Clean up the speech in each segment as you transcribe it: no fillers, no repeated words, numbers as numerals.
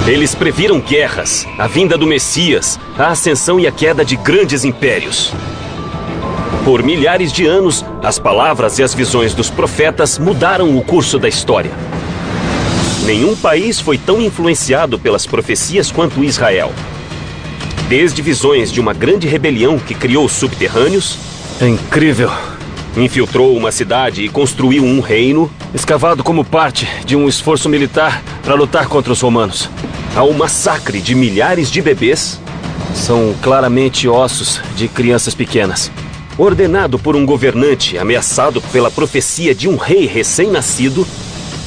Eles previram guerras, a vinda do Messias, a ascensão e a queda de grandes impérios. Por milhares de anos, as palavras e as visões dos profetas mudaram o curso da história. Nenhum país foi tão influenciado pelas profecias quanto Israel. Desde visões de uma grande rebelião que criou os subterrâneos... É incrível. Infiltrou uma cidade e construiu um reino... Escavado como parte de um esforço militar para lutar contra os romanos. Ao massacre de milhares de bebês... São claramente ossos de crianças pequenas. Ordenado por um governante ameaçado pela profecia de um rei recém-nascido...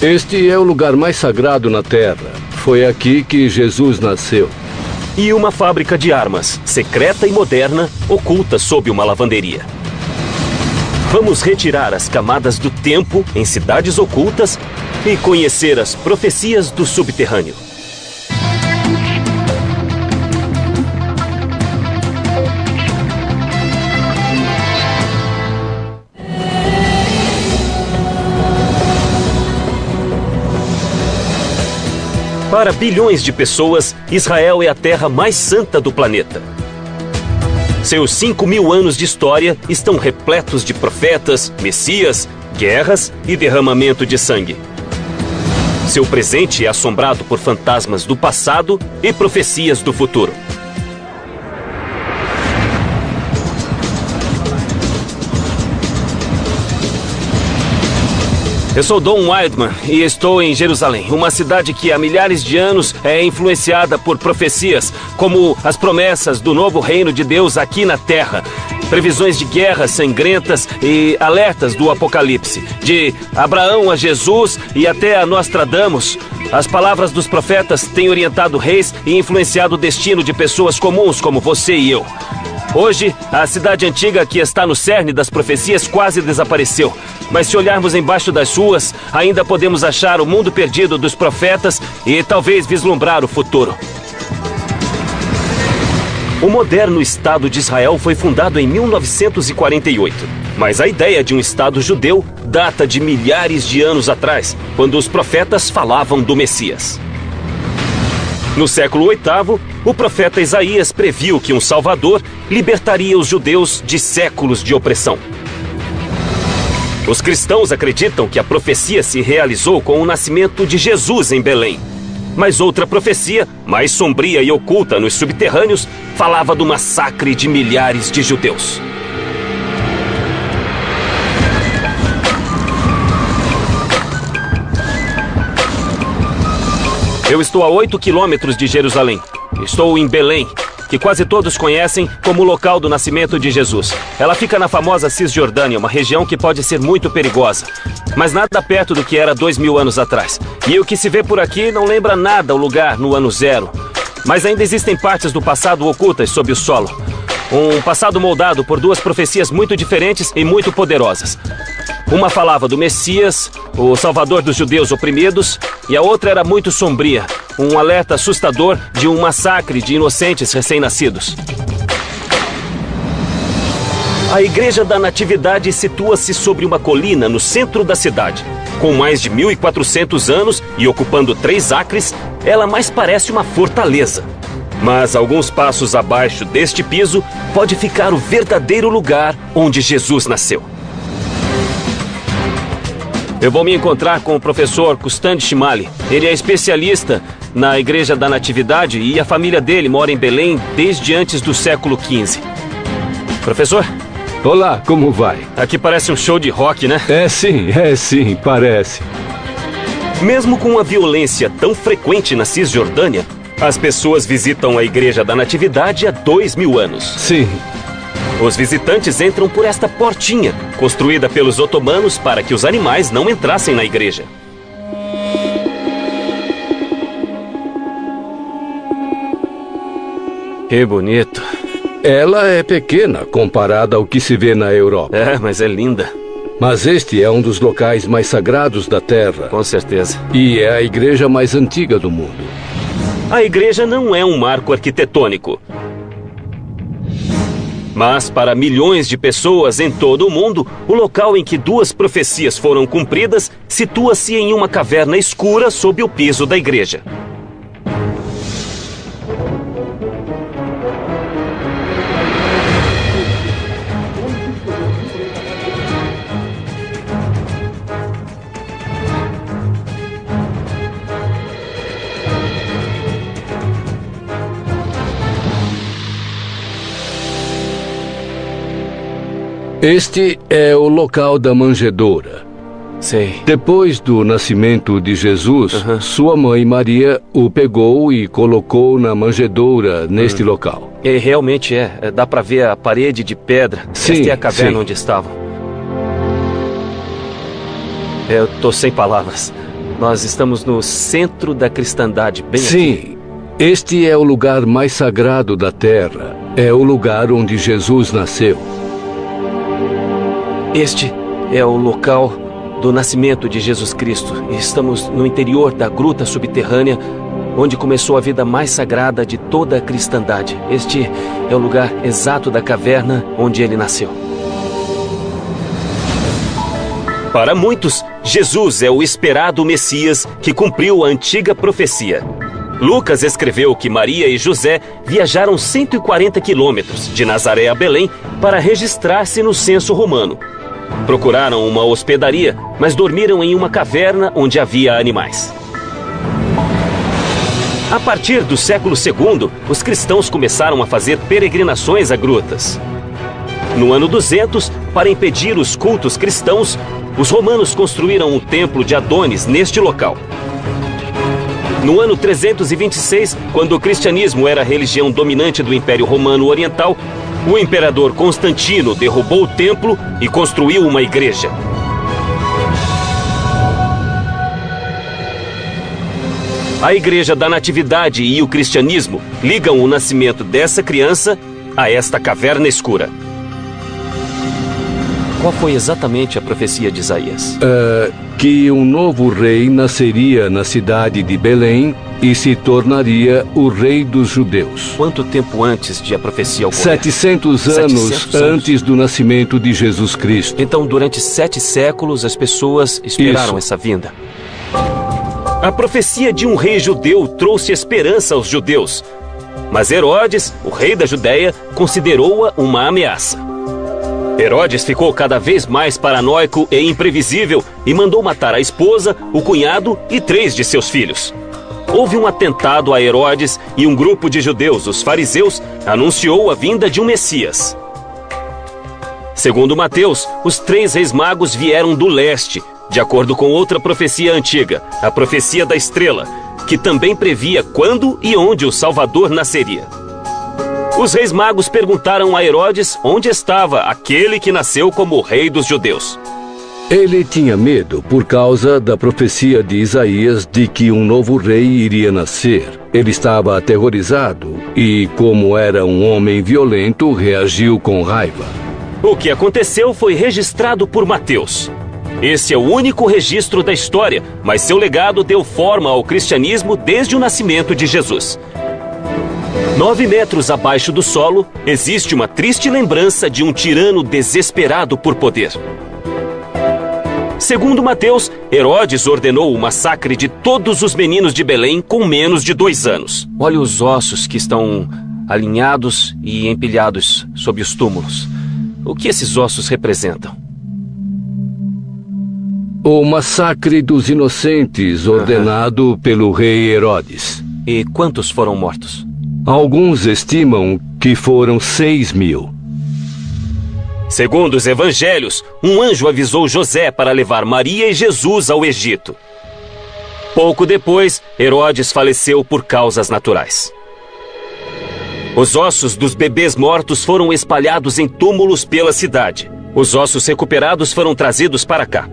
Este é o lugar mais sagrado na Terra. Foi aqui que Jesus nasceu. E uma fábrica de armas, secreta e moderna, oculta sob uma lavanderia. Vamos retirar as camadas do tempo em cidades ocultas e conhecer as profecias do subterrâneo. Para bilhões de pessoas, Israel é a terra mais santa do planeta. Seus 5.000 anos de história estão repletos de profetas, messias, guerras e derramamento de sangue. Seu presente é assombrado por fantasmas do passado e profecias do futuro. Eu sou Don Wildman e estou em Jerusalém, uma cidade que há milhares de anos é influenciada por profecias, como as promessas do novo reino de Deus aqui na Terra. Previsões de guerras sangrentas e alertas do Apocalipse. De Abraão a Jesus e até a Nostradamus. As palavras dos profetas têm orientado reis e influenciado o destino de pessoas comuns como você e eu. Hoje, a cidade antiga que está no cerne das profecias quase desapareceu. Mas se olharmos embaixo das ruas, ainda podemos achar o mundo perdido dos profetas e talvez vislumbrar o futuro. O moderno Estado de Israel foi fundado em 1948. Mas a ideia de um Estado judeu data de milhares de anos atrás, quando os profetas falavam do Messias. No século VIII, o profeta Isaías previu que um Salvador libertaria os judeus de séculos de opressão. Os cristãos acreditam que a profecia se realizou com o nascimento de Jesus em Belém. Mas outra profecia, mais sombria e oculta nos subterrâneos, falava do massacre de milhares de judeus. Eu estou a 8 quilômetros de Jerusalém. Estou em Belém, que quase todos conhecem como o local do nascimento de Jesus. Ela fica na famosa Cisjordânia, uma região que pode ser muito perigosa, mas nada perto do que era 2000 anos atrás. E o que se vê por aqui não lembra nada o lugar no ano zero. Mas ainda existem partes do passado ocultas sob o solo. Um passado moldado por duas profecias muito diferentes e muito poderosas. Uma falava do Messias, o Salvador dos judeus oprimidos, e a outra era muito sombria, um alerta assustador de um massacre de inocentes recém-nascidos. A Igreja da Natividade situa-se sobre uma colina no centro da cidade. Com mais de 1.400 anos e ocupando 3 acres, ela mais parece uma fortaleza. Mas alguns passos abaixo deste piso pode ficar o verdadeiro lugar onde Jesus nasceu. Eu vou me encontrar com o professor Kustan Shimali. Ele é especialista na Igreja da Natividade e a família dele mora em Belém desde antes do século XV. Professor? Olá, como vai? Aqui parece um show de rock, né? É sim, parece. Mesmo com a violência tão frequente na Cisjordânia, as pessoas visitam a Igreja da Natividade há 2000 anos. Sim. Os visitantes entram por esta portinha, construída pelos otomanos para que os animais não entrassem na igreja. Que bonito. Ela é pequena comparada ao que se vê na Europa. É, mas é linda. Mas este é um dos locais mais sagrados da Terra. Com certeza. E é a igreja mais antiga do mundo. A igreja não é um marco arquitetônico. Mas para milhões de pessoas em todo o mundo, o local em que duas profecias foram cumpridas situa-se em uma caverna escura sob o piso da igreja. Este é o local da manjedoura. Sei. Depois do nascimento de Jesus, sua mãe Maria o pegou e colocou na manjedoura neste local. E realmente dá pra ver a parede de pedra. Sim, Esta é a caverna sim. onde estavam. Eu tô sem palavras. Nós estamos no centro da cristandade, bem aqui. Sim, este é o lugar mais sagrado da terra. É o lugar onde Jesus nasceu. Este é o local do nascimento de Jesus Cristo. E estamos no interior da gruta subterrânea, onde começou a vida mais sagrada de toda a cristandade. Este é o lugar exato da caverna onde ele nasceu. Para muitos, Jesus é o esperado Messias que cumpriu a antiga profecia. Lucas escreveu que Maria e José viajaram 140 quilômetros de Nazaré a Belém para registrar-se no censo romano. Procuraram uma hospedaria, mas dormiram em uma caverna onde havia animais. A partir do século II, os cristãos começaram a fazer peregrinações a grutas. No ano 200, para impedir os cultos cristãos, os romanos construíram o templo de Adonis neste local. No ano 326, quando o cristianismo era a religião dominante do Império Romano Oriental, o imperador Constantino derrubou o templo e construiu uma igreja. A Igreja da Natividade e o cristianismo ligam o nascimento dessa criança a esta caverna escura. Qual foi exatamente a profecia de Isaías? Que um novo rei nasceria na cidade de Belém e se tornaria o rei dos judeus. Quanto tempo antes de a profecia ocorrer? 700 anos antes do nascimento de Jesus Cristo. Então, durante 7 séculos, as pessoas esperaram essa vinda. A profecia de um rei judeu trouxe esperança aos judeus. Mas Herodes, o rei da Judéia, considerou-a uma ameaça. Herodes ficou cada vez mais paranoico e imprevisível e mandou matar a esposa, o cunhado e 3 de seus filhos. Houve um atentado a Herodes e um grupo de judeus, os fariseus, anunciou a vinda de um Messias. Segundo Mateus, os 3 reis magos vieram do leste, de acordo com outra profecia antiga, a profecia da estrela, que também previa quando e onde o Salvador nasceria. Os reis magos perguntaram a Herodes onde estava aquele que nasceu como o rei dos judeus. Ele tinha medo por causa da profecia de Isaías de que um novo rei iria nascer. Ele estava aterrorizado e, como era um homem violento, reagiu com raiva. O que aconteceu foi registrado por Mateus. Esse é o único registro da história, mas seu legado deu forma ao cristianismo desde o nascimento de Jesus. 9 metros abaixo do solo, existe uma triste lembrança de um tirano desesperado por poder. Segundo Mateus, Herodes ordenou o massacre de todos os meninos de Belém com menos de 2 anos. Olha os ossos que estão alinhados e empilhados sob os túmulos. O que esses ossos representam? O massacre dos inocentes ordenado pelo rei Herodes. E quantos foram mortos? Alguns estimam que foram 6.000. Segundo os evangelhos, um anjo avisou José para levar Maria e Jesus ao Egito. Pouco depois, Herodes faleceu por causas naturais. Os ossos dos bebês mortos foram espalhados em túmulos pela cidade. Os ossos recuperados foram trazidos para cá.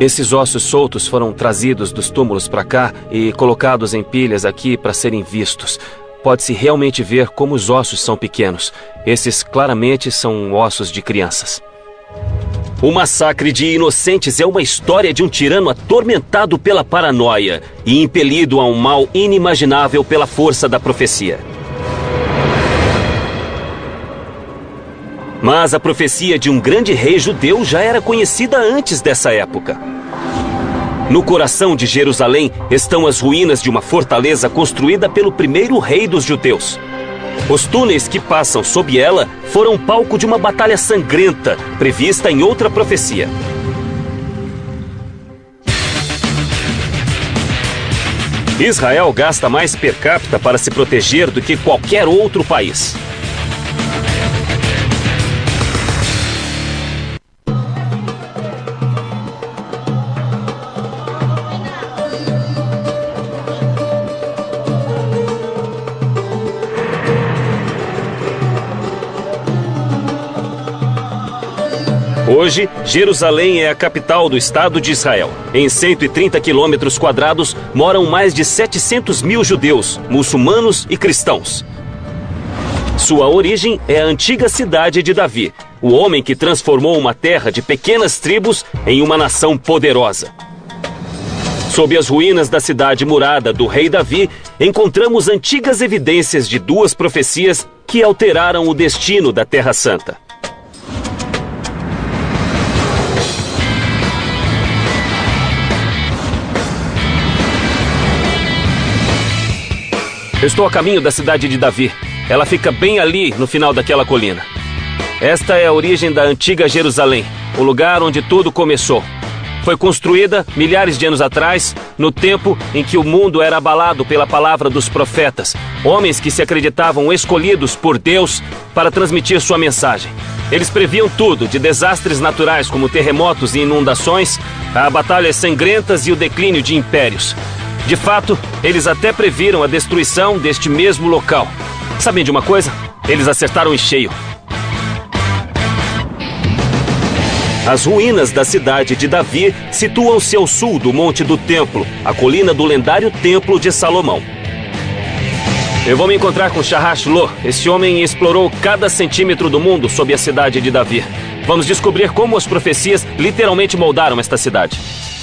Esses ossos soltos foram trazidos dos túmulos para cá e colocados em pilhas aqui para serem vistos. Pode-se realmente ver como os ossos são pequenos. Esses claramente são ossos de crianças. O massacre de inocentes é uma história de um tirano atormentado pela paranoia e impelido a um mal inimaginável pela força da profecia. Mas a profecia de um grande rei judeu já era conhecida antes dessa época. No coração de Jerusalém estão as ruínas de uma fortaleza construída pelo primeiro rei dos judeus. Os túneis que passam sob ela foram palco de uma batalha sangrenta, prevista em outra profecia. Israel gasta mais per capita para se proteger do que qualquer outro país. Hoje, Jerusalém é a capital do Estado de Israel. Em 130 quilômetros quadrados moram mais de 700 mil judeus, muçulmanos e cristãos. Sua origem é a antiga cidade de Davi, o homem que transformou uma terra de pequenas tribos em uma nação poderosa. Sob as ruínas da cidade murada do rei Davi, encontramos antigas evidências de duas profecias que alteraram o destino da Terra Santa. Eu estou a caminho da cidade de Davi. Ela fica bem ali, no final daquela colina. Esta é a origem da antiga Jerusalém, o lugar onde tudo começou. Foi construída milhares de anos atrás, no tempo em que o mundo era abalado pela palavra dos profetas, homens que se acreditavam escolhidos por Deus para transmitir sua mensagem. Eles previam tudo, de desastres naturais como terremotos e inundações, a batalhas sangrentas e o declínio de impérios. De fato, eles até previram a destruição deste mesmo local. Sabem de uma coisa? Eles acertaram em cheio. As ruínas da cidade de Davi situam-se ao sul do Monte do Templo, a colina do lendário Templo de Salomão. Eu vou me encontrar com Sharash Lo. Esse homem explorou cada centímetro do mundo sob a cidade de Davi. Vamos descobrir como as profecias literalmente moldaram esta cidade.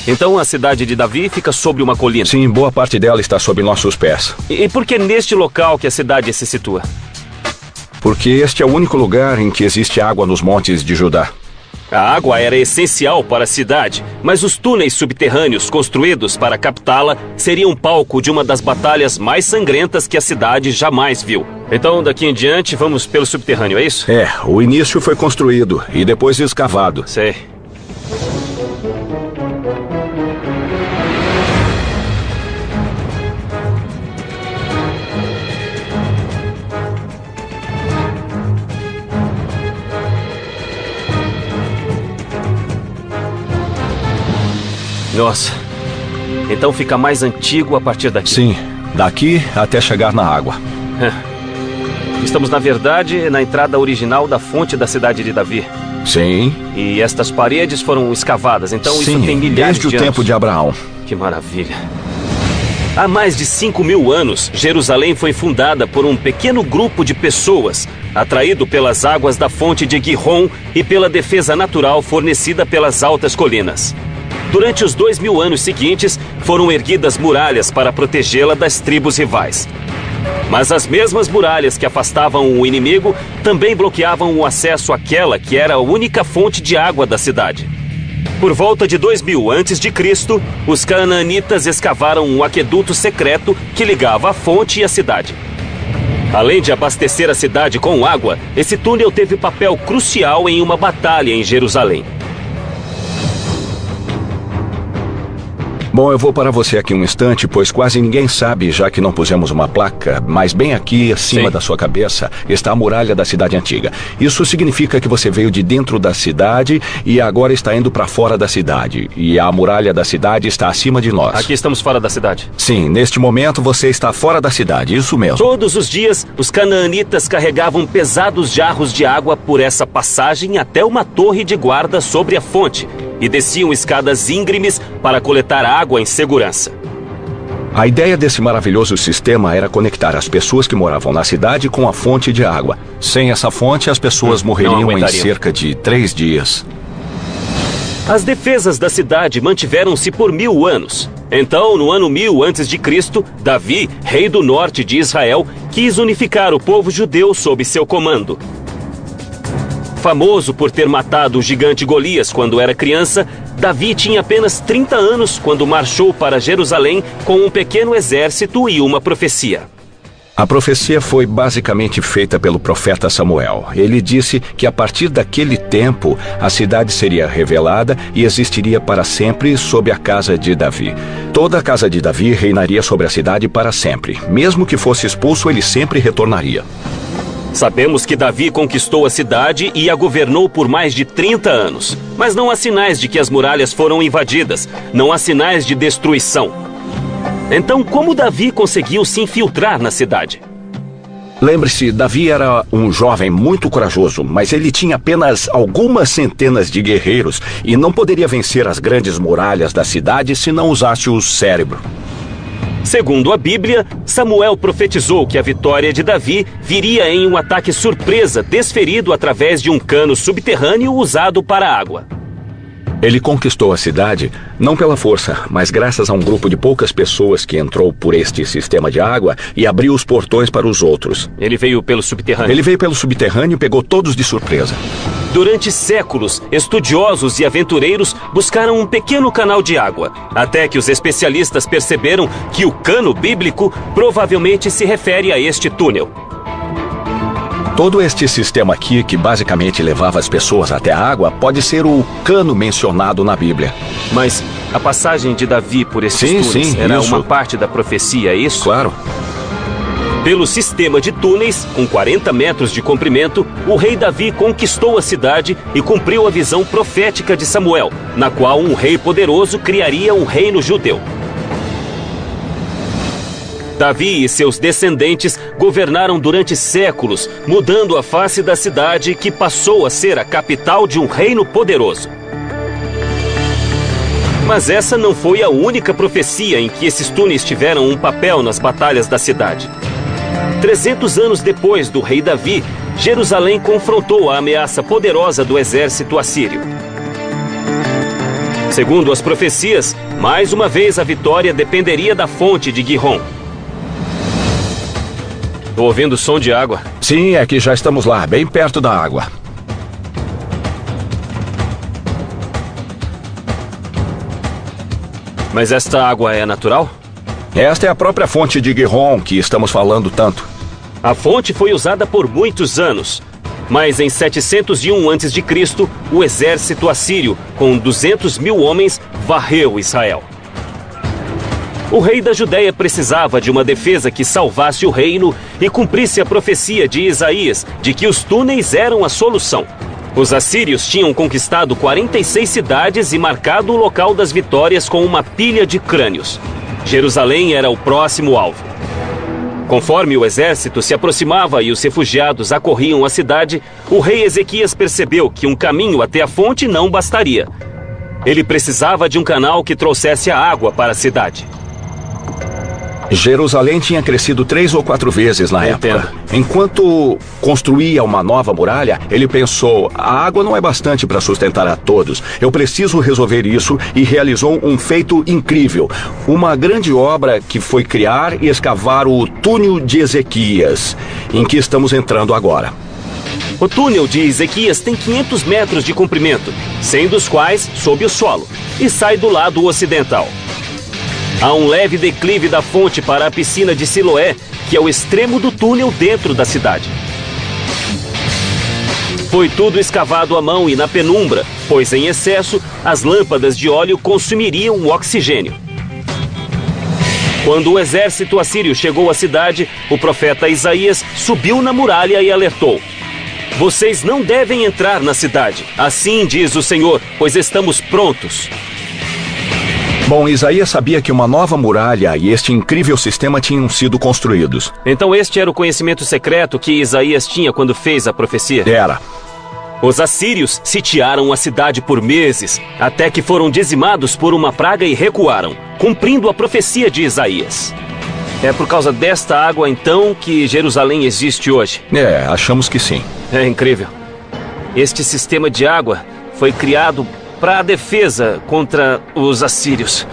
Então a cidade de Davi fica sobre uma colina. Sim, boa parte dela está sob nossos pés. E por que neste local que a cidade se situa? Porque este é o único lugar em que existe água nos montes de Judá. A água era essencial para a cidade, mas os túneis subterrâneos construídos para captá-la seriam palco de uma das batalhas mais sangrentas que a cidade jamais viu. Então, daqui em diante, vamos pelo subterrâneo, é isso? É, o início foi construído e depois escavado. Sei. Nossa, então fica mais antigo a partir daqui. Sim, daqui até chegar na água. Estamos, na verdade, na entrada original da fonte da cidade de Davi. Sim. E estas paredes foram escavadas, então Sim, isso tem milhares de anos. desde o tempo de Abraão. Que maravilha. Há mais de 5.000 anos, Jerusalém foi fundada por um pequeno grupo de pessoas, atraído pelas águas da fonte de Gihon e pela defesa natural fornecida pelas altas colinas. Durante os 2.000 anos seguintes, foram erguidas muralhas para protegê-la das tribos rivais. Mas as mesmas muralhas que afastavam o inimigo também bloqueavam o acesso àquela que era a única fonte de água da cidade. Por volta de 2000 a.C., os canaanitas escavaram um aqueduto secreto que ligava a fonte e a cidade. Além de abastecer a cidade com água, esse túnel teve papel crucial em uma batalha em Jerusalém. Bom, eu vou parar você aqui um instante, pois quase ninguém sabe, já que não pusemos uma placa, mas bem aqui, acima Sim. da sua cabeça, está a muralha da cidade antiga. Isso significa que você veio de dentro da cidade e agora está indo para fora da cidade. E a muralha da cidade está acima de nós. Aqui estamos fora da cidade. Sim, neste momento você está fora da cidade, isso mesmo. Todos os dias, os canaanitas carregavam pesados jarros de água por essa passagem até uma torre de guarda sobre a fonte e desciam escadas íngremes para coletar água em segurança. A ideia desse maravilhoso sistema era conectar as pessoas que moravam na cidade com a fonte de água. Sem essa fonte, as pessoas morreriam em cerca de 3 dias. As defesas da cidade mantiveram-se por 1000 anos. Então, no ano 1000 a.C., Davi, rei do norte de Israel, quis unificar o povo judeu sob seu comando. Famoso por ter matado o gigante Golias quando era criança, Davi tinha apenas 30 anos quando marchou para Jerusalém com um pequeno exército e uma profecia. A profecia foi basicamente feita pelo profeta Samuel. Ele disse que a partir daquele tempo, a cidade seria revelada e existiria para sempre sob a casa de Davi. Toda a casa de Davi reinaria sobre a cidade para sempre. Mesmo que fosse expulso, ele sempre retornaria. Sabemos que Davi conquistou a cidade e a governou por mais de 30 anos. Mas não há sinais de que as muralhas foram invadidas. Não há sinais de destruição. Então, como Davi conseguiu se infiltrar na cidade? Lembre-se, Davi era um jovem muito corajoso, mas ele tinha apenas algumas centenas de guerreiros e não poderia vencer as grandes muralhas da cidade se não usasse o cérebro. Segundo a Bíblia, Samuel profetizou que a vitória de Davi viria em um ataque surpresa desferido através de um cano subterrâneo usado para água. Ele conquistou a cidade não pela força, mas graças a um grupo de poucas pessoas que entrou por este sistema de água e abriu os portões para os outros. Ele veio pelo subterrâneo. Ele veio pelo subterrâneo e pegou todos de surpresa. Durante séculos, estudiosos e aventureiros buscaram um pequeno canal de água, até que os especialistas perceberam que o cano bíblico provavelmente se refere a este túnel. Todo este sistema aqui, que basicamente levava as pessoas até a água, pode ser o cano mencionado na Bíblia. Mas a passagem de Davi por esses túneis era uma parte da profecia, é isso? Claro. Pelo sistema de túneis, com 40 metros de comprimento, o rei Davi conquistou a cidade e cumpriu a visão profética de Samuel, na qual um rei poderoso criaria um reino judeu. Davi e seus descendentes governaram durante séculos, mudando a face da cidade que passou a ser a capital de um reino poderoso. Mas essa não foi a única profecia em que esses túneis tiveram um papel nas batalhas da cidade. 300 anos depois do rei Davi, Jerusalém confrontou a ameaça poderosa do exército assírio. Segundo as profecias, mais uma vez a vitória dependeria da fonte de Gihon. Tô ouvindo som de água. Sim, é que já estamos lá, bem perto da água. Mas esta água é natural? Esta é a própria fonte de Gihon que estamos falando tanto. A fonte foi usada por muitos anos. Mas em 701 a.C., o exército assírio, com 200 mil homens, varreu Israel. O rei da Judéia precisava de uma defesa que salvasse o reino e cumprisse a profecia de Isaías de que os túneis eram a solução. Os assírios tinham conquistado 46 cidades e marcado o local das vitórias com uma pilha de crânios. Jerusalém era o próximo alvo. Conforme o exército se aproximava e os refugiados acorriam a cidade, o rei Ezequias percebeu que um caminho até a fonte não bastaria. Ele precisava de um canal que trouxesse a água para a cidade. Jerusalém tinha crescido 3 ou 4 vezes na época. Enquanto construía uma nova muralha, ele pensou, a água não é bastante para sustentar a todos. Eu preciso resolver isso e realizou um feito incrível. Uma grande obra que foi criar e escavar o túnel de Ezequias, em que estamos entrando agora. O túnel de Ezequias tem 500 metros de comprimento, 100 dos quais sob o solo, e sai do lado ocidental. Há um leve declive da fonte para a piscina de Siloé, que é o extremo do túnel dentro da cidade. Foi tudo escavado à mão e na penumbra, pois em excesso, as lâmpadas de óleo consumiriam o oxigênio. Quando o exército assírio chegou à cidade, o profeta Isaías subiu na muralha e alertou: "Vocês não devem entrar na cidade, assim diz o Senhor, pois estamos prontos." Bom, Isaías sabia que uma nova muralha e este incrível sistema tinham sido construídos. Então este era o conhecimento secreto que Isaías tinha quando fez a profecia? Era. Os assírios sitiaram a cidade por meses, até que foram dizimados por uma praga e recuaram, cumprindo a profecia de Isaías. É por causa desta água, então, que Jerusalém existe hoje? Achamos que sim. É incrível. Este sistema de água foi criado para a defesa contra os assírios.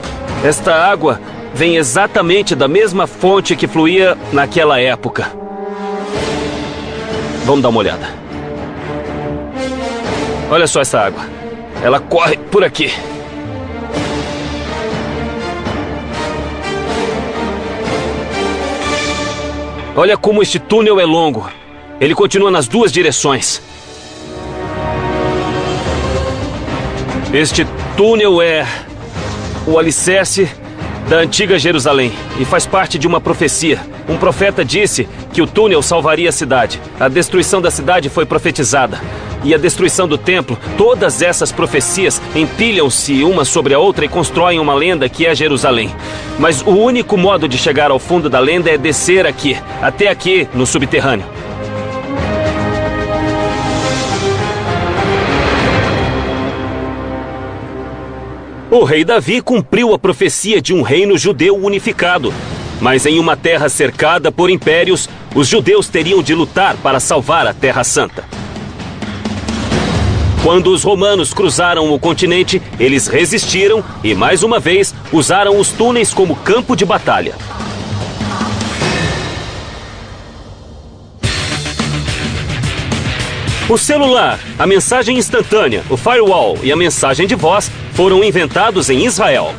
Esta água vem exatamente da mesma fonte que fluía naquela época. Vamos dar uma olhada. Olha só essa água. Ela corre por aqui. Olha como este túnel é longo. Ele continua nas duas direções. Este túnel é o alicerce da antiga Jerusalém e faz parte de uma profecia. Um profeta disse que o túnel salvaria a cidade. A destruição da cidade foi profetizada. e a destruição do templo, todas essas profecias empilham-se uma sobre a outra e constroem uma lenda que é Jerusalém. Mas o único modo de chegar ao fundo da lenda é descer aqui, até aqui, no subterrâneo. O rei Davi cumpriu a profecia de um reino judeu unificado. Mas em uma terra cercada por impérios, os judeus teriam de lutar para salvar a Terra Santa. Quando os romanos cruzaram o continente, eles resistiram e, mais uma vez, usaram os túneis como campo de batalha. O celular, a mensagem instantânea, o firewall e a mensagem de voz foram inventados em Israel.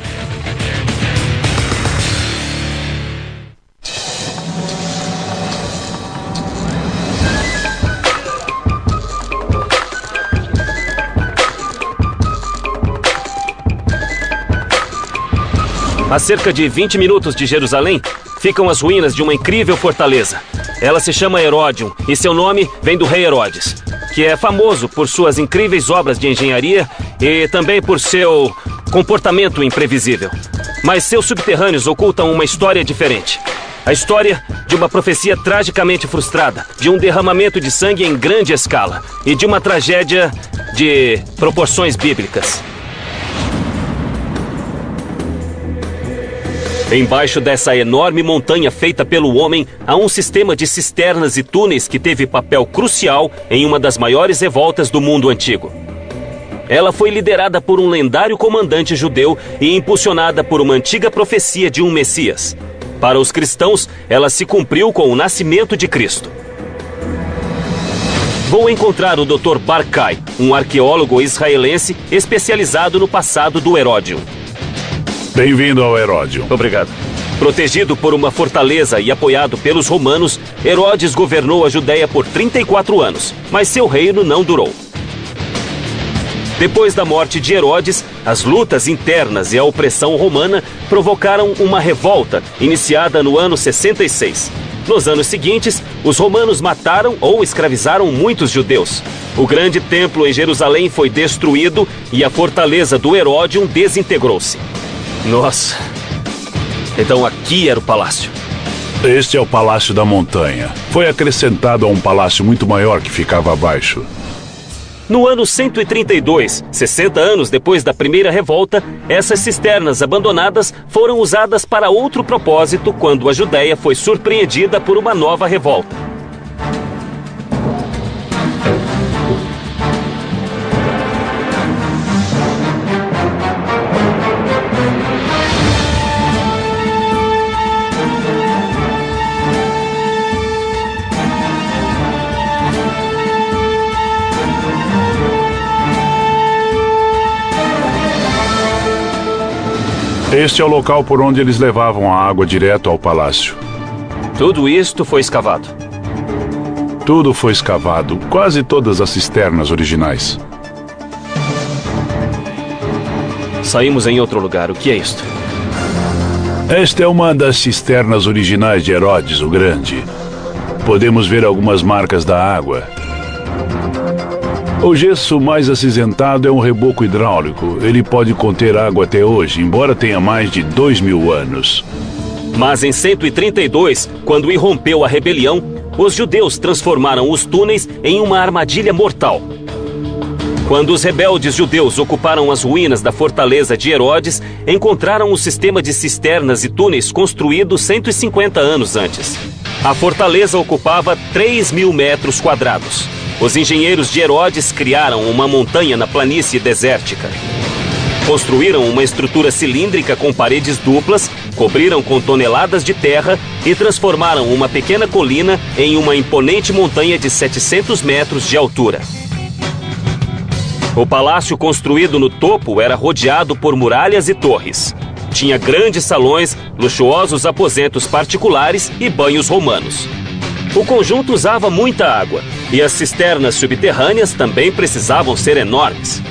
A cerca de 20 minutos de Jerusalém, ficam as ruínas de uma incrível fortaleza. Ela se chama Heródion e seu nome vem do rei Herodes, que é famoso por suas incríveis obras de engenharia e também por seu comportamento imprevisível. Mas seus subterrâneos ocultam uma história diferente. A história de uma profecia tragicamente frustrada, de um derramamento de sangue em grande escala e de uma tragédia de proporções bíblicas. Embaixo dessa enorme montanha feita pelo homem, há um sistema de cisternas e túneis que teve papel crucial em uma das maiores revoltas do mundo antigo. Ela foi liderada por um lendário comandante judeu e impulsionada por uma antiga profecia de um Messias. Para os cristãos, ela se cumpriu com o nascimento de Cristo. Vou encontrar o Dr. Barkai, um arqueólogo israelense especializado no passado do Heródion. Bem-vindo ao Heródion. Obrigado. Protegido por uma fortaleza e apoiado pelos romanos, Herodes governou a Judéia por 34 anos, mas seu reino não durou. Depois da morte de Herodes, as lutas internas e a opressão romana provocaram uma revolta, iniciada no ano 66. Nos anos seguintes, os romanos mataram ou escravizaram muitos judeus. O grande templo em Jerusalém foi destruído e a fortaleza do Heródion desintegrou-se. Nossa, então aqui era o palácio. Este é o Palácio da Montanha. Foi acrescentado a um palácio muito maior que ficava abaixo. No ano 132, 60 anos depois da primeira revolta, essas cisternas abandonadas foram usadas para outro propósito quando a Judéia foi surpreendida por uma nova revolta. Este é o local por onde eles levavam a água direto ao palácio. Tudo isto foi escavado. Tudo foi escavado, quase todas as cisternas originais. Saímos em outro lugar. O que é isto? Esta é uma das cisternas originais de Herodes o Grande. Podemos ver algumas marcas da água. O gesso mais acinzentado é um reboco hidráulico. Ele pode conter água até hoje, embora tenha mais de 2000 anos. Mas em 132, quando irrompeu a rebelião, os judeus transformaram os túneis em uma armadilha mortal. Quando os rebeldes judeus ocuparam as ruínas da fortaleza de Herodes, encontraram o sistema de cisternas e túneis construído 150 anos antes. A fortaleza ocupava 3.000 metros quadrados. Os engenheiros de Herodes criaram uma montanha na planície desértica. Construíram uma estrutura cilíndrica com paredes duplas, cobriram com toneladas de terra e transformaram uma pequena colina em uma imponente montanha de 700 metros de altura. O palácio construído no topo era rodeado por muralhas e torres. Tinha grandes salões, luxuosos aposentos particulares e banhos romanos. O conjunto usava muita água e as cisternas subterrâneas também precisavam ser enormes.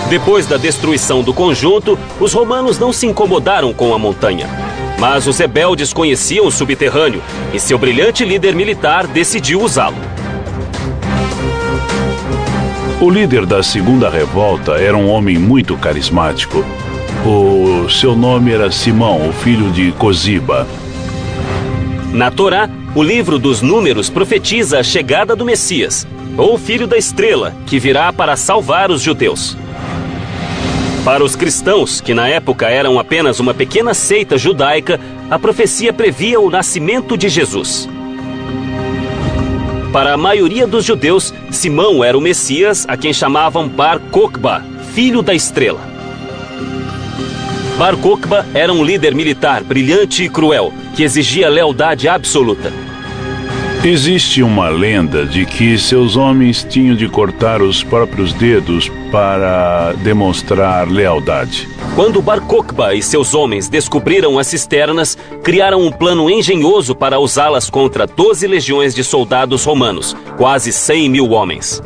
Depois da destruição do conjunto, os romanos não se incomodaram com a montanha. Mas os rebeldes conheciam o subterrâneo e seu brilhante líder militar decidiu usá-lo. O líder da segunda revolta era um homem muito carismático. O seu nome era Simão, o filho de Cosiba. Na Torá, o livro dos Números profetiza a chegada do Messias, ou filho da estrela, que virá para salvar os judeus. Para os cristãos, que na época eram apenas uma pequena seita judaica, a profecia previa o nascimento de Jesus. Para a maioria dos judeus, Simão era o Messias, a quem chamavam Bar Kokhba, filho da estrela. Bar Kokhba era um líder militar brilhante e cruel, que exigia lealdade absoluta. Existe uma lenda de que seus homens tinham de cortar os próprios dedos para demonstrar lealdade. Quando Bar Kokhba e seus homens descobriram as cisternas, criaram um plano engenhoso para usá-las contra 12 legiões de soldados romanos, quase 100.000 homens.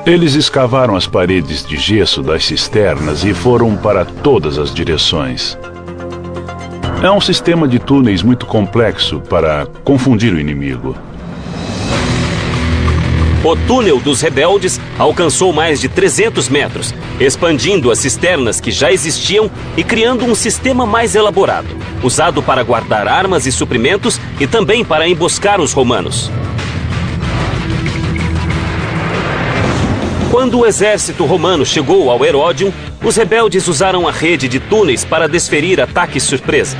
Eles escavaram as paredes de gesso das cisternas e foram para todas as direções. É um sistema de túneis muito complexo para confundir o inimigo. O túnel dos rebeldes alcançou mais de 300 metros, expandindo as cisternas que já existiam e criando um sistema mais elaborado, usado para guardar armas e suprimentos e também para emboscar os romanos. Quando o exército romano chegou ao Heródion, os rebeldes usaram a rede de túneis para desferir ataques surpresa.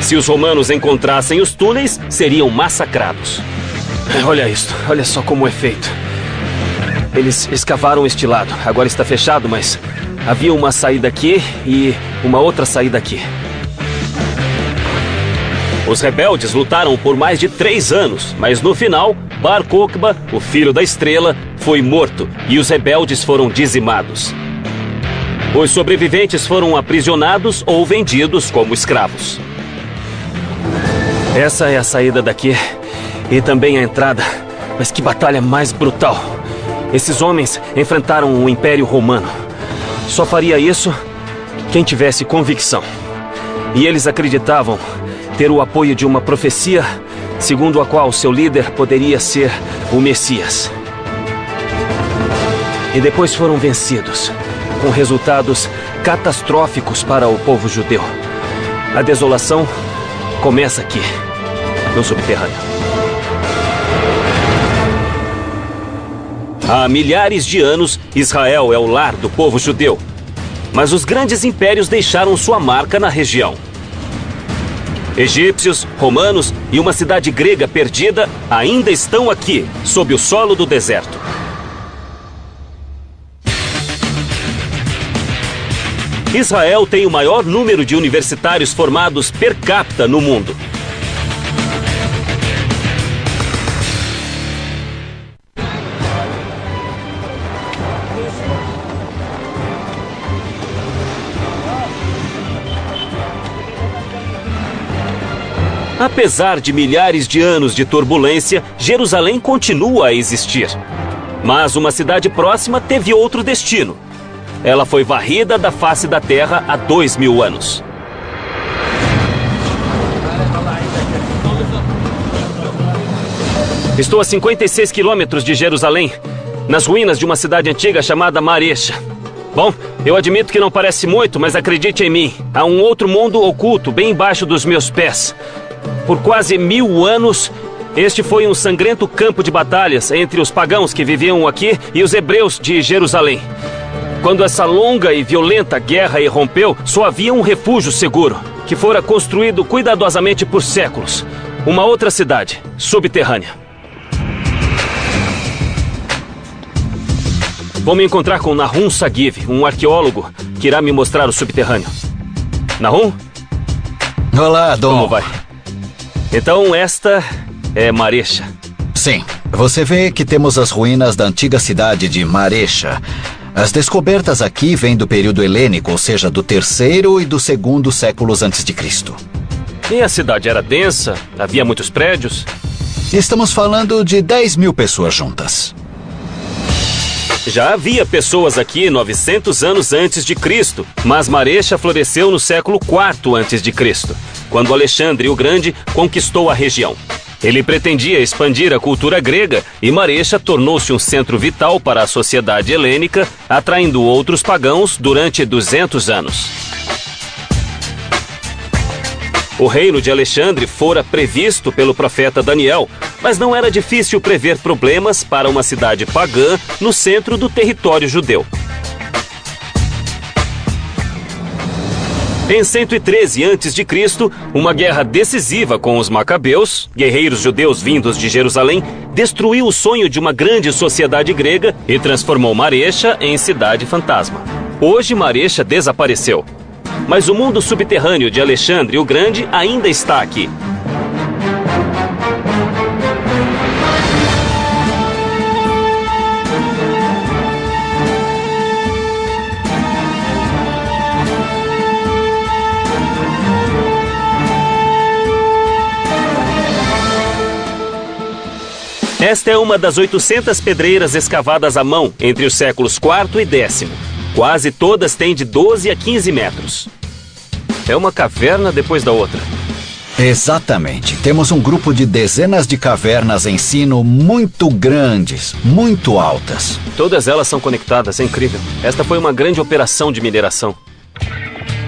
Se os romanos encontrassem os túneis, seriam massacrados. Olha isto, olha só como é feito. Eles escavaram este lado, agora está fechado, mas havia uma saída aqui e uma outra saída aqui. Os rebeldes lutaram por mais de 3 anos, mas no final, Bar Kokhba, o filho da estrela, foi morto e os rebeldes foram dizimados. Os sobreviventes foram aprisionados ou vendidos como escravos. Essa é a saída daqui e também a entrada, mas que batalha mais brutal. Esses homens enfrentaram o Império Romano. Só faria isso quem tivesse convicção. E eles acreditavam ter o apoio de uma profecia segundo a qual seu líder poderia ser o Messias. E depois foram vencidos, com resultados catastróficos para o povo judeu. A desolação começa aqui, no subterrâneo. Há milhares de anos, Israel é o lar do povo judeu. Mas os grandes impérios deixaram sua marca na região. Egípcios, romanos e uma cidade grega perdida ainda estão aqui, sob o solo do deserto. Israel tem o maior número de universitários formados per capita no mundo. Apesar de milhares de anos de turbulência, Jerusalém continua a existir. Mas uma cidade próxima teve outro destino. Ela foi varrida da face da terra há 2000 anos. Estou a 56 quilômetros de Jerusalém, nas ruínas de uma cidade antiga chamada Maresha. Bom, eu admito que não parece muito, mas acredite em mim. Há um outro mundo oculto bem embaixo dos meus pés. Por quase 1000 anos, este foi um sangrento campo de batalhas entre os pagãos que viviam aqui e os hebreus de Jerusalém. Quando essa longa e violenta guerra irrompeu, só havia um refúgio seguro, que fora construído cuidadosamente por séculos. Uma outra cidade, subterrânea. Vou me encontrar com Nahum Sagiv, um arqueólogo que irá me mostrar o subterrâneo. Nahum? Olá, Dom. Como vai? Então esta é Maresha. Sim, você vê que temos as ruínas da antiga cidade de Maresha. As descobertas aqui vêm do período helênico, ou seja, do 3º e do 2º séculos antes de Cristo. E a cidade era densa? Havia muitos prédios? Estamos falando de 10.000 pessoas juntas. Já havia pessoas aqui 900 anos antes de Cristo, mas Maresha floresceu no século IV antes de Cristo, quando Alexandre o Grande conquistou a região. Ele pretendia expandir a cultura grega e Marecha tornou-se um centro vital para a sociedade helênica, atraindo outros pagãos durante 200 anos. O reino de Alexandre fora previsto pelo profeta Daniel, mas não era difícil prever problemas para uma cidade pagã no centro do território judeu. Em 113 a.C., uma guerra decisiva com os macabeus, guerreiros judeus vindos de Jerusalém, destruiu o sonho de uma grande sociedade grega e transformou Marecha em cidade fantasma. Hoje Marecha desapareceu. Mas o mundo subterrâneo de Alexandre o Grande ainda está aqui. Esta é uma das 800 pedreiras escavadas à mão entre os séculos IV e X. Quase todas têm de 12 a 15 metros. É uma caverna depois da outra. Exatamente. Temos um grupo de dezenas de cavernas em sino muito grandes, muito altas. Todas elas são conectadas, é incrível. Esta foi uma grande operação de mineração.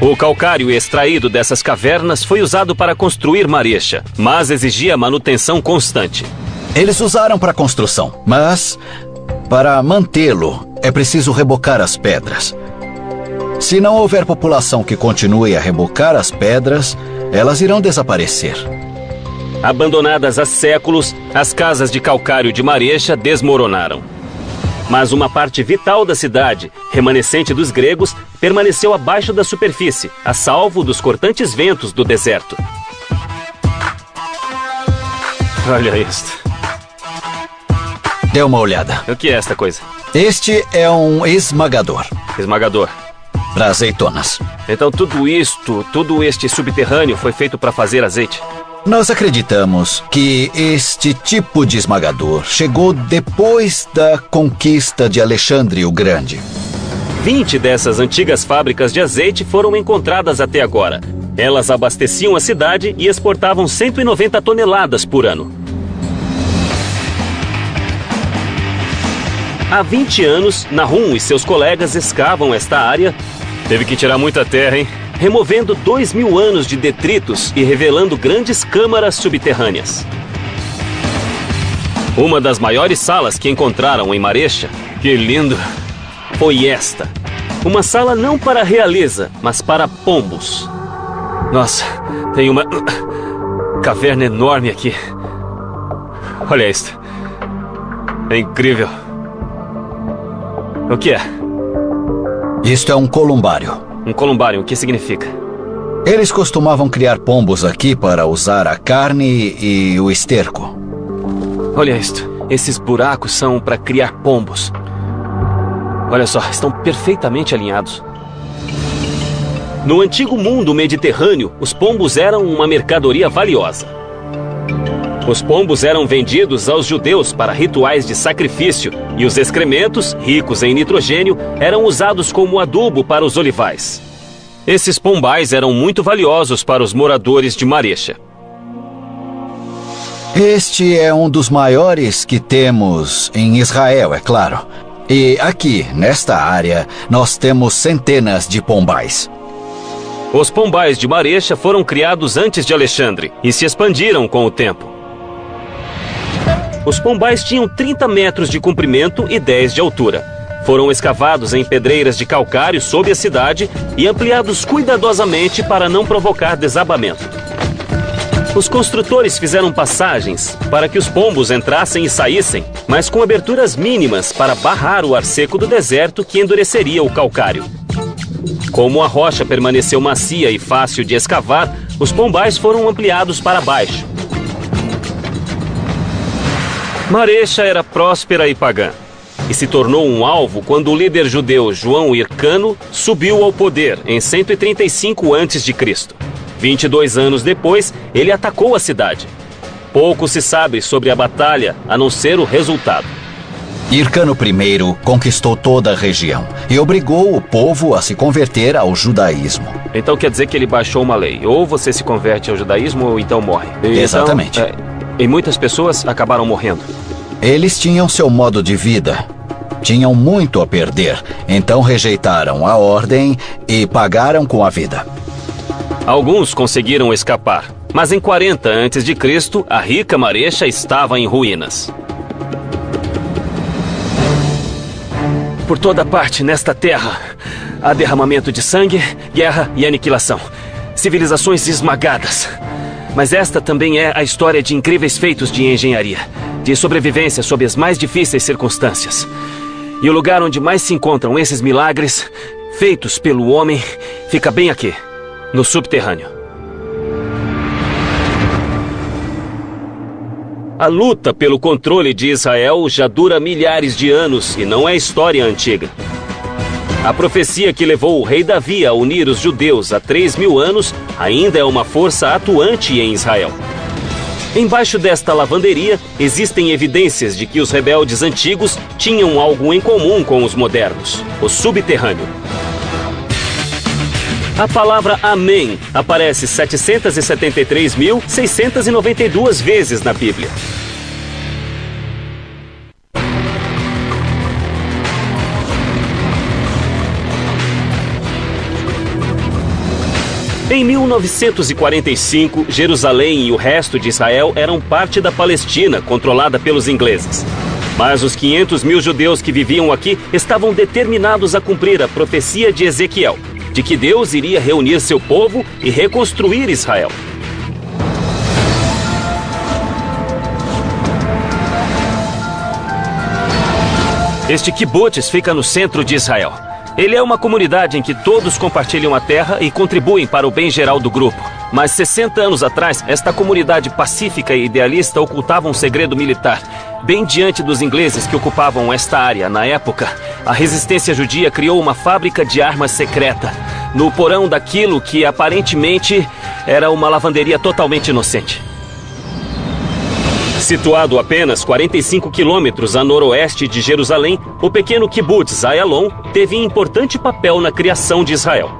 O calcário extraído dessas cavernas foi usado para construir Marecha, mas exigia manutenção constante. Eles usaram para construção, mas para mantê-lo é preciso rebocar as pedras. Se não houver população que continue a rebocar as pedras, elas irão desaparecer. Abandonadas há séculos, as casas de calcário de Marecha desmoronaram. Mas uma parte vital da cidade, remanescente dos gregos, permaneceu abaixo da superfície, a salvo dos cortantes ventos do deserto. Olha isto. Dê uma olhada. O que é esta coisa? Este é um esmagador. Esmagador. Para azeitonas. Então todo este subterrâneo foi feito para fazer azeite? Nós acreditamos que este tipo de esmagador chegou depois da conquista de Alexandre o Grande. 20 dessas antigas fábricas de azeite foram encontradas até agora. Elas abasteciam a cidade e exportavam 190 toneladas por ano. Há 20 anos, Nahum e seus colegas escavam esta área. Teve que tirar muita terra, hein? Removendo 2.000 anos de detritos e revelando grandes câmaras subterrâneas. Uma das maiores salas que encontraram em Marecha, que lindo, foi esta. Uma sala não para a realeza, mas para pombos. Nossa, tem uma caverna enorme aqui. Olha isto. É incrível. O que é? Isto é um columbário. Um columbário, o que significa? Eles costumavam criar pombos aqui para usar a carne e o esterco. Olha isto. Esses buracos são para criar pombos. Olha só, estão perfeitamente alinhados. No antigo mundo mediterrâneo, os pombos eram uma mercadoria valiosa. Os pombos eram vendidos aos judeus para rituais de sacrifício e os excrementos, ricos em nitrogênio, eram usados como adubo para os olivais. Esses pombais eram muito valiosos para os moradores de Marecha. Este é um dos maiores que temos em Israel, é claro. E aqui, nesta área, nós temos centenas de pombais. Os pombais de Marecha foram criados antes de Alexandre e se expandiram com o tempo. Os pombais tinham 30 metros de comprimento e 10 de altura. Foram escavados em pedreiras de calcário sob a cidade e ampliados cuidadosamente para não provocar desabamento. Os construtores fizeram passagens para que os pombos entrassem e saíssem, mas com aberturas mínimas para barrar o ar seco do deserto que endureceria o calcário. Como a rocha permaneceu macia e fácil de escavar, os pombais foram ampliados para baixo. Marecha era próspera e pagã, e se tornou um alvo quando o líder judeu João Hircano subiu ao poder em 135 a.C. 22 anos depois, ele atacou a cidade. Pouco se sabe sobre a batalha, a não ser o resultado. Hircano I conquistou toda a região e obrigou o povo a se converter ao judaísmo. Então quer dizer que ele baixou uma lei. Ou você se converte ao judaísmo ou então morre. Exatamente. E muitas pessoas acabaram morrendo. Eles tinham seu modo de vida. Tinham muito a perder, então rejeitaram a ordem e pagaram com a vida. Alguns conseguiram escapar, mas em 40 a.C., a rica Maresha estava em ruínas. Por toda parte nesta terra, há derramamento de sangue, guerra e aniquilação. Civilizações esmagadas. Mas esta também é a história de incríveis feitos de engenharia, de sobrevivência sob as mais difíceis circunstâncias. E o lugar onde mais se encontram esses milagres, feitos pelo homem, fica bem aqui, no subterrâneo. A luta pelo controle de Israel já dura milhares de anos e não é história antiga. A profecia que levou o rei Davi a unir os judeus há 3.000 anos ainda é uma força atuante em Israel. Embaixo desta lavanderia existem evidências de que os rebeldes antigos tinham algo em comum com os modernos: o subterrâneo. A palavra Amém aparece 773.692 vezes na Bíblia. Em 1945, Jerusalém e o resto de Israel eram parte da Palestina, controlada pelos ingleses. Mas os 500.000 judeus que viviam aqui estavam determinados a cumprir a profecia de Ezequiel, de que Deus iria reunir seu povo e reconstruir Israel. Este kibbutz fica no centro de Israel. Ele é uma comunidade em que todos compartilham a terra e contribuem para o bem geral do grupo. Mas 60 anos atrás, esta comunidade pacífica e idealista ocultava um segredo militar. Bem diante dos ingleses que ocupavam esta área na época, a resistência judia criou uma fábrica de armas secreta, no porão daquilo que aparentemente era uma lavanderia totalmente inocente. Situado apenas 45 quilômetros a noroeste de Jerusalém, o pequeno kibbutz Ayalon teve importante papel na criação de Israel.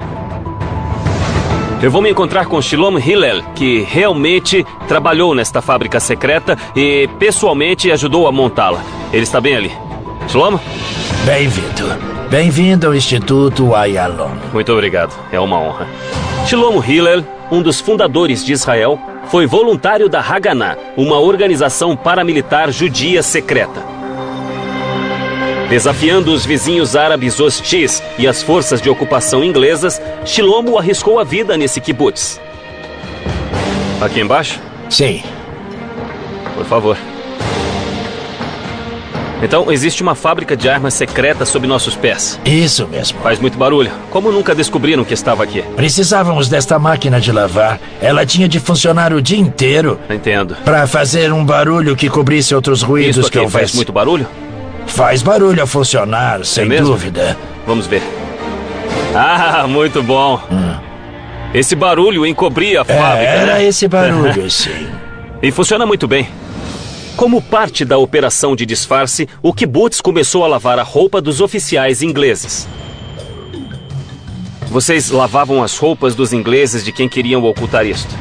Eu vou me encontrar com Shalom Hillel, que realmente trabalhou nesta fábrica secreta e pessoalmente ajudou a montá-la. Ele está bem ali. Shalom? Bem-vindo. Bem-vindo ao Instituto Ayalon. Muito obrigado. É uma honra. Shalom Hillel, um dos fundadores de Israel, foi voluntário da Haganah, uma organização paramilitar judia secreta. Desafiando os vizinhos árabes hostis e as forças de ocupação inglesas, Shlomo arriscou a vida nesse kibbutz. Aqui embaixo? Sim. Por favor. Então, existe uma fábrica de armas secreta sob nossos pés. Isso mesmo. Faz muito barulho. Como nunca descobriram que estava aqui? Precisávamos desta máquina de lavar. Ela tinha de funcionar o dia inteiro. Entendo. Para fazer um barulho que cobrisse outros ruídos Isso aqui que houvesse. faz muito barulho? Faz barulho a funcionar, sem dúvida. Vamos ver. Ah, muito bom. Esse barulho encobria a fábrica. Era esse barulho, sim. E funciona muito bem. Como parte da operação de disfarce, o kibbutz começou a lavar a roupa dos oficiais ingleses. Vocês lavavam as roupas dos ingleses de quem queriam ocultar isto?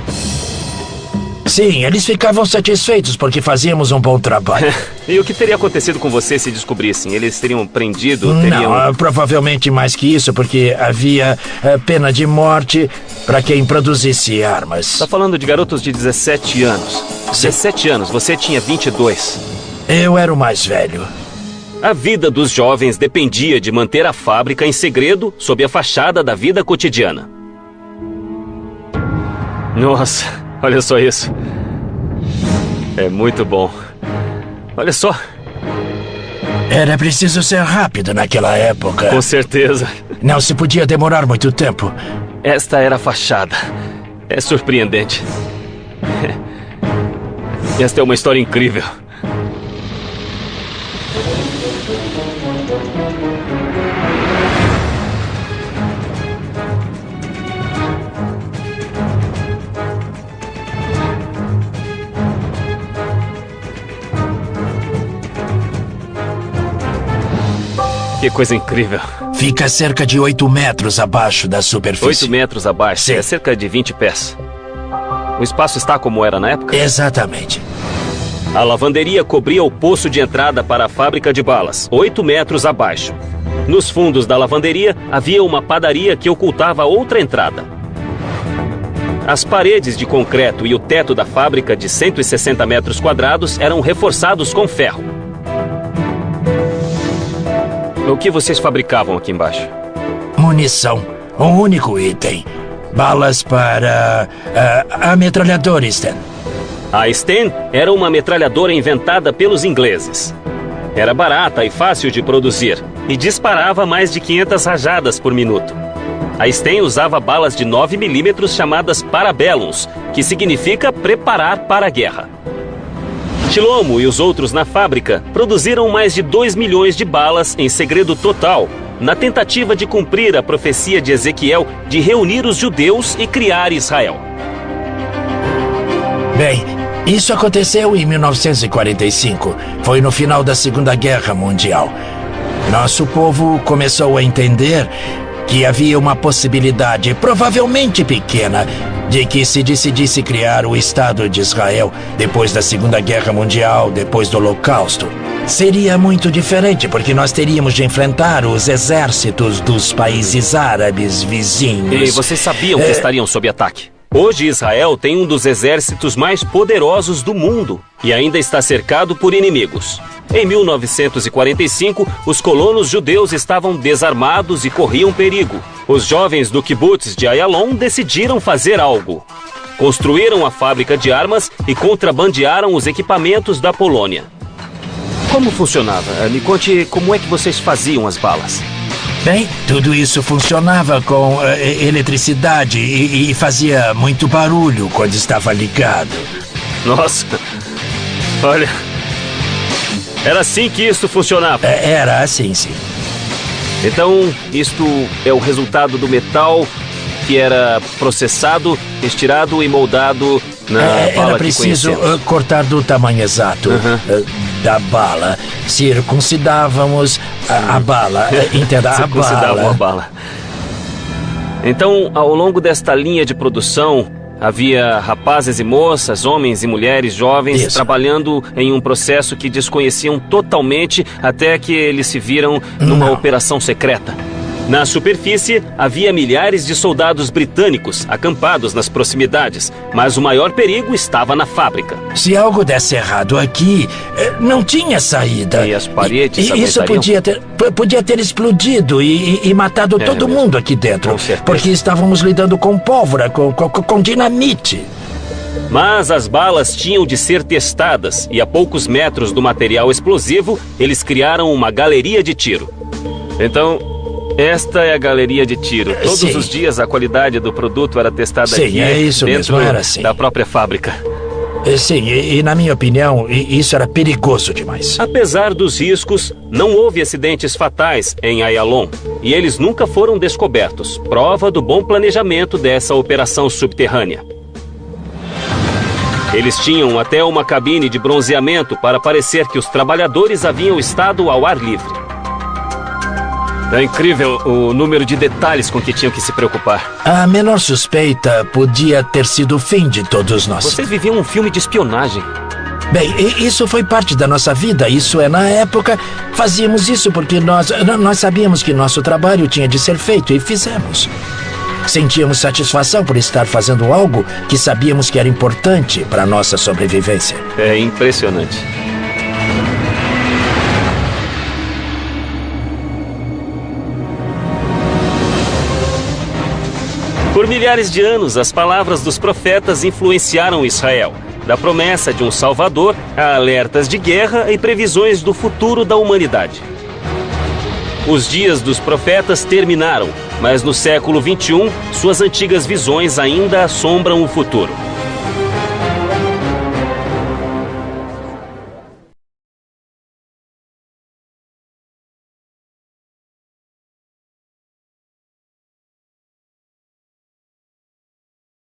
Sim, eles ficavam satisfeitos porque fazíamos um bom trabalho. E o que teria acontecido com você se descobrissem? Eles teriam prendido? Não, provavelmente mais que isso, porque havia pena de morte para quem produzisse armas. Está falando de garotos de 17 anos. 17 anos, você tinha 22. Eu era o mais velho. A vida dos jovens dependia de manter a fábrica em segredo sob a fachada da vida cotidiana. Nossa, olha só isso. É muito bom. Olha só. Era preciso ser rápido naquela época. Com certeza. Não se podia demorar muito tempo. Esta era a fachada. É surpreendente. Esta é uma história incrível. Que coisa incrível. Fica cerca de 8 metros abaixo da superfície. 8 metros abaixo? Sim. É cerca de 20 pés. O espaço está como era na época? Exatamente. A lavanderia cobria o poço de entrada para a fábrica de balas, 8 metros abaixo. Nos fundos da lavanderia havia uma padaria que ocultava outra entrada. As paredes de concreto e o teto da fábrica de 160 metros quadrados eram reforçados com ferro. O que vocês fabricavam aqui embaixo? Munição. Um único item. Balas para a metralhadora Sten. A Sten era uma metralhadora inventada pelos ingleses. Era barata e fácil de produzir e disparava mais de 500 rajadas por minuto. A Sten usava balas de 9 milímetros chamadas Parabellums, que significa preparar para a guerra. Chilomo e os outros na fábrica produziram mais de 2 milhões de balas em segredo total, na tentativa de cumprir a profecia de Ezequiel de reunir os judeus e criar Israel. Bem, isso aconteceu em 1945. Foi no final da Segunda Guerra Mundial. Nosso povo começou a entender que havia uma possibilidade, provavelmente pequena, de que se decidisse criar o Estado de Israel depois da Segunda Guerra Mundial, depois do Holocausto. Seria muito diferente, porque nós teríamos de enfrentar os exércitos dos países árabes vizinhos. E vocês sabiam que estariam sob ataque. Hoje Israel tem um dos exércitos mais poderosos do mundo e ainda está cercado por inimigos. Em 1945, os colonos judeus estavam desarmados e corriam perigo. Os jovens do kibbutz de Ayalon decidiram fazer algo. Construíram a fábrica de armas e contrabandearam os equipamentos da Polônia. Como funcionava? Me conte como é que vocês faziam as balas. Bem, tudo isso funcionava com eletricidade e fazia muito barulho quando estava ligado. Nossa, olha, era assim que isso funcionava. Era assim, sim. Então, isto é o resultado do metal que era processado, estirado e moldado na bala era preciso que conhecemos. cortar do tamanho exato da bala. Circuncidávamos a bala. Entenda, Circuncidavam a bala. Então, ao longo desta linha de produção, havia rapazes e moças, homens e mulheres jovens trabalhando em um processo que desconheciam totalmente até que eles se viram numa operação secreta. Na superfície, havia milhares de soldados britânicos acampados nas proximidades, mas o maior perigo estava na fábrica. Se algo desse errado aqui, não tinha saída. E as paredes Isso podia ter explodido e matado todo mundo aqui dentro. Com certeza. Porque estávamos lidando com pólvora, com dinamite. Mas as balas tinham de ser testadas e a poucos metros do material explosivo, eles criaram uma galeria de tiro. Então, esta é a galeria de tiro. Todos os dias a qualidade do produto era testada aqui isso dentro mesmo, era assim. da própria fábrica. Sim, e na minha opinião, isso era perigoso demais. Apesar dos riscos, não houve acidentes fatais em Ayalon e eles nunca foram descobertos, prova do bom planejamento dessa operação subterrânea. Eles tinham até uma cabine de bronzeamento para parecer que os trabalhadores haviam estado ao ar livre. É incrível o número de detalhes com que tinham que se preocupar. A menor suspeita podia ter sido o fim de todos nós. Vocês viviam um filme de espionagem. Bem, isso foi parte da nossa vida. Isso na época, fazíamos isso porque nós sabíamos que nosso trabalho tinha de ser feito e fizemos. Sentíamos satisfação por estar fazendo algo que sabíamos que era importante para a nossa sobrevivência. É impressionante. Por milhares de anos, as palavras dos profetas influenciaram Israel, da promessa de um Salvador a alertas de guerra e previsões do futuro da humanidade. Os dias dos profetas terminaram, mas no século XXI, suas antigas visões ainda assombram o futuro.